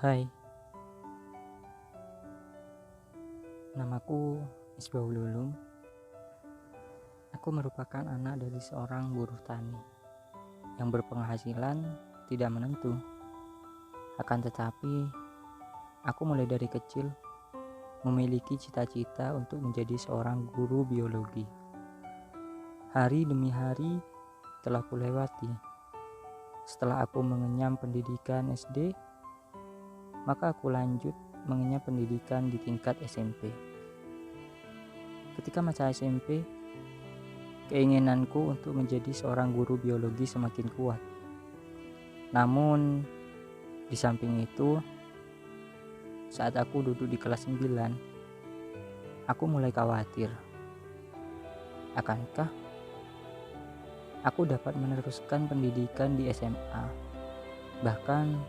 Hai, namaku Misbahul Ulum. Aku merupakan anak dari seorang buruh tani yang berpenghasilan tidak menentu. Akan tetapi, aku mulai dari kecil memiliki cita-cita untuk menjadi seorang guru biologi. Hari demi hari telah kulewati. Setelah aku mengenyam pendidikan SD, maka aku lanjut mengenyam pendidikan di tingkat SMP. Ketika masa SMP, keinginanku untuk menjadi seorang guru biologi semakin kuat. Namun, di samping itu, saat aku duduk di kelas 9, aku mulai khawatir. Akankah aku dapat meneruskan pendidikan di SMA, bahkan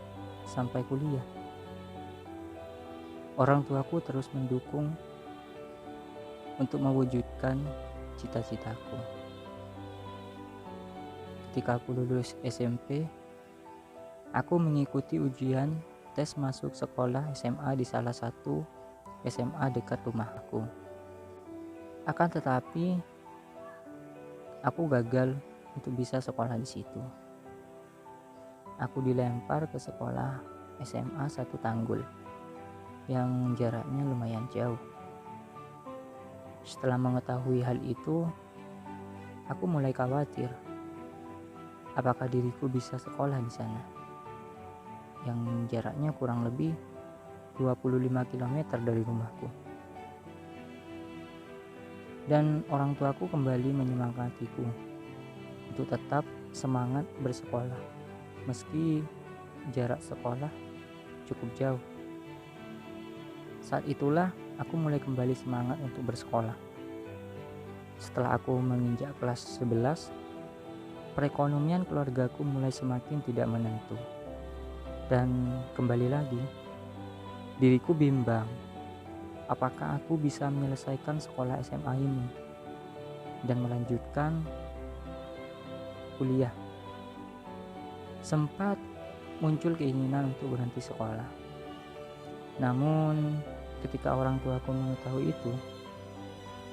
sampai kuliah? Orang tuaku terus mendukung untuk mewujudkan cita-citaku. Ketika aku lulus SMP, aku mengikuti ujian tes masuk sekolah SMA di salah satu SMA dekat rumahku. Akan tetapi, aku gagal untuk bisa sekolah di situ. Aku dilempar ke sekolah SMA 1 Tanggul yang jaraknya lumayan jauh. Setelah mengetahui hal itu, aku mulai khawatir. Apakah diriku bisa sekolah di sana? Yang jaraknya kurang lebih 25 km dari rumahku. Dan orang tuaku kembali menyemangatiku untuk tetap semangat bersekolah, meski jarak sekolah cukup jauh. Saat itulah aku mulai kembali semangat untuk bersekolah. Setelah aku menginjak kelas 11, perekonomian keluargaku mulai semakin tidak menentu. Dan kembali lagi, diriku bimbang, apakah aku bisa menyelesaikan sekolah SMA ini dan melanjutkan kuliah. Sempat muncul keinginan untuk berhenti sekolah. Namun, ketika orang tuaku mengetahui itu,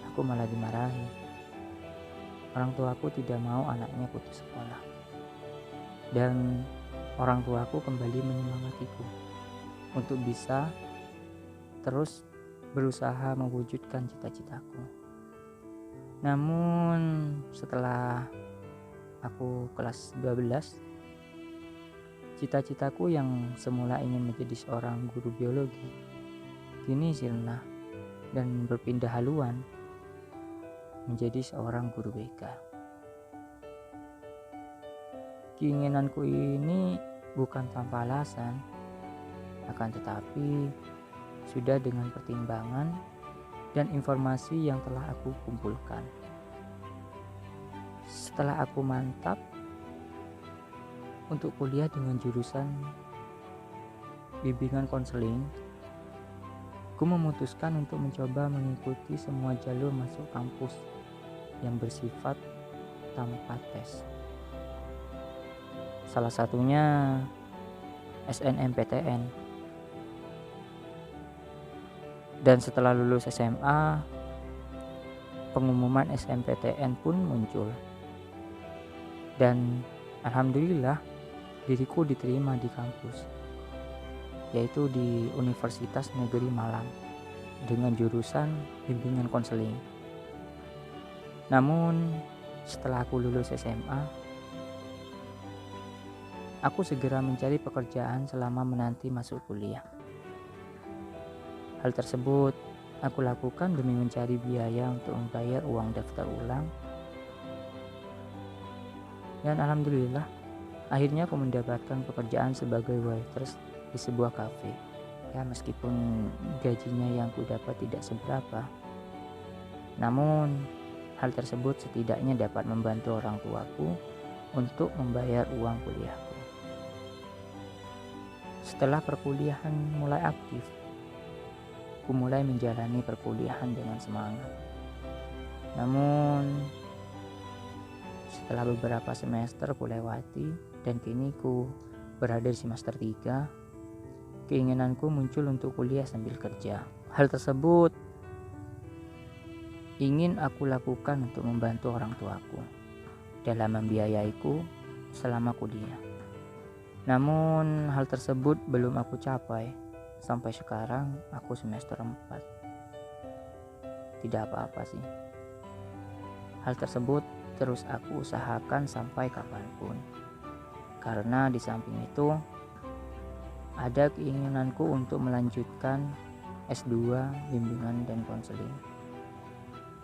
aku malah dimarahi. Orang tuaku tidak mau anaknya putus sekolah. Dan orang tuaku kembali menyemangatiku untuk bisa terus berusaha mewujudkan cita-citaku. Namun, setelah aku kelas 12, cita-citaku yang semula ingin menjadi seorang guru biologi kini sirna dan berpindah haluan menjadi seorang guru BK. Keinginanku ini bukan tanpa alasan, akan tetapi sudah dengan pertimbangan dan informasi yang telah aku kumpulkan. Setelah aku mantap untuk kuliah dengan jurusan bimbingan konseling, aku memutuskan untuk mencoba mengikuti semua jalur masuk kampus yang bersifat tanpa tes. Salah satunya SNMPTN. Dan setelah lulus SMA, pengumuman SNMPTN pun muncul. Dan alhamdulillah, diriku diterima di kampus, yaitu di Universitas Negeri Malang dengan jurusan bimbingan konseling. Namun setelah aku lulus SMA, aku segera mencari pekerjaan selama menanti masuk kuliah. Hal tersebut aku lakukan demi mencari biaya untuk membayar uang daftar ulang. Dan alhamdulillah, akhirnya aku mendapatkan pekerjaan sebagai waitress di sebuah kafe. Ya, meskipun gajinya yang ku dapat tidak seberapa, namun hal tersebut setidaknya dapat membantu orang tuaku untuk membayar uang kuliahku. Setelah perkuliahan mulai aktif, ku mulai menjalani perkuliahan dengan semangat. Namun setelah beberapa semester ku lewati dan kini ku berada di semester 3, keinginanku muncul untuk kuliah sambil kerja. Hal tersebut ingin aku lakukan untuk membantu orang tuaku dalam membiayaiku selama kuliah. Namun hal tersebut belum aku capai. Sampai sekarang aku semester 4. Tidak apa-apa sih. Hal tersebut terus aku usahakan sampai kapanpun. Karena di samping itu ada keinginanku untuk melanjutkan S2 bimbingan dan konseling,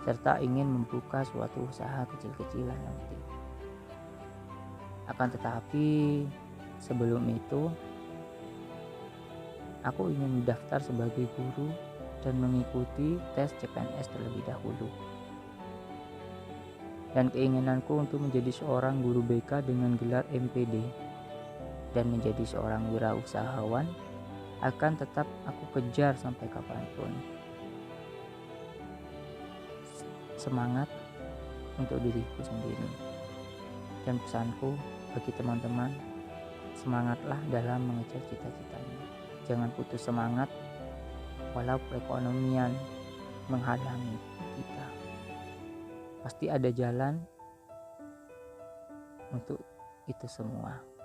serta ingin membuka suatu usaha kecil-kecilan nanti. Akan tetapi sebelum itu aku ingin mendaftar sebagai guru dan mengikuti tes CPNS terlebih dahulu. Dan keinginanku untuk menjadi seorang guru BK dengan gelar MPD dan menjadi seorang wirausahawan akan tetap aku kejar sampai kapanpun. Semangat untuk diriku sendiri. Dan pesanku bagi teman-teman, semangatlah dalam mengejar cita-citanya. Jangan putus semangat walau perekonomian menghalangi kita. Pasti ada jalan untuk itu semua.